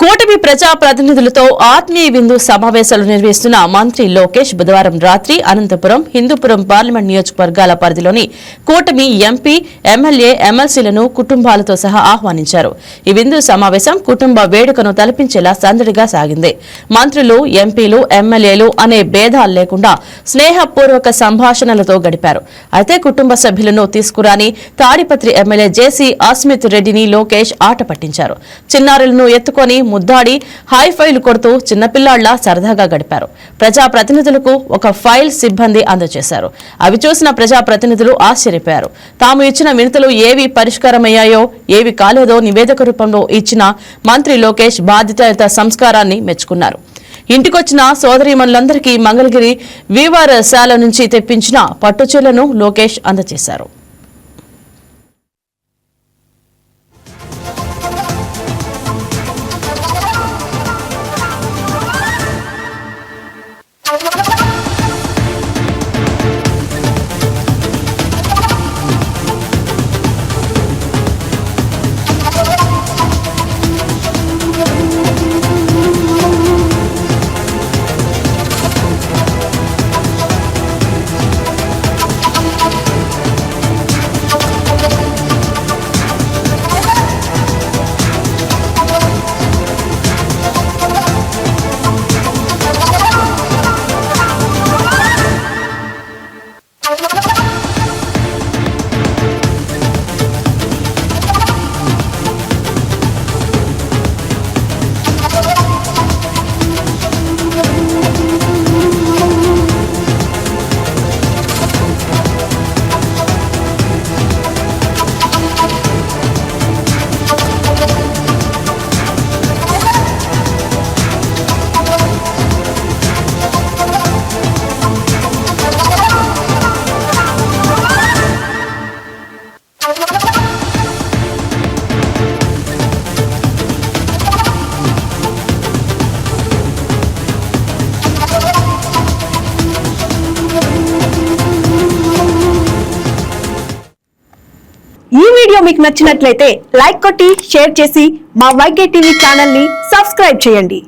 కూటమి ప్రజా ప్రతినిధులతో ఆత్మీయ విందు సమావేశాలు నిర్వహిస్తున్న మంత్రి లోకేష్ బుధవారం రాత్రి అనంతపురం హిందూపురం పార్లమెంట్ నియోజకవర్గాల పరిధిలోని కూటమి ఎంపీ ఎమ్మెల్యే ఎమ్మెల్సీలను కుటుంబాలతో సహా ఆహ్వానించారు. ఈ విందు సమావేశం కుటుంబ వేడుకను తలపించేలా సందడిగా సాగింది. మంత్రులు, ఎంపీలు, ఎమ్మెల్యేలు అనే భేదాలు లేకుండా స్నేహపూర్వక సంభాషణలతో గడిపారు. అయితే కుటుంబ సభ్యులను తీసుకురాని తాడిపత్రి ఎమ్మెల్యే జేసీ అస్మిత్ రెడ్డిని లోకేష్ ఆట పట్టించారు. చిన్నారులను ఎత్తుకొని ముద్దాడి హైఫైలు కొడుతూ చిన్నపిల్లాళ్లా సరదాగా గడిపారు. ప్రజాప్రతినిధులకు ఒక ఫైల్ సిబ్బంది అందజేశారు. అవి చూసిన ప్రజాప్రతినిధులు ఆశ్చర్యపోయారు. తాము ఇచ్చిన వినతులు ఏవి పరిష్కారమయ్యాయో, ఏవి కాలేదో నివేదిక రూపంలో ఇచ్చిన మంత్రి లోకేష్ బాధ్యతాయుత సంస్కారాన్ని మెచ్చుకున్నారు. ఇంటికొచ్చిన సోదరీమణులందరికీ మంగళగిరి వీవారశాల నుంచి తెప్పించిన పట్టుచీరలను లోకేష్ అందజేశారు. ఈ వీడియో మీకు నచ్చినట్లయితే లైక్ కొట్టి షేర్ చేసి మా వైకే టీవీ ఛానల్ ని సబ్స్క్రైబ్ చేయండి.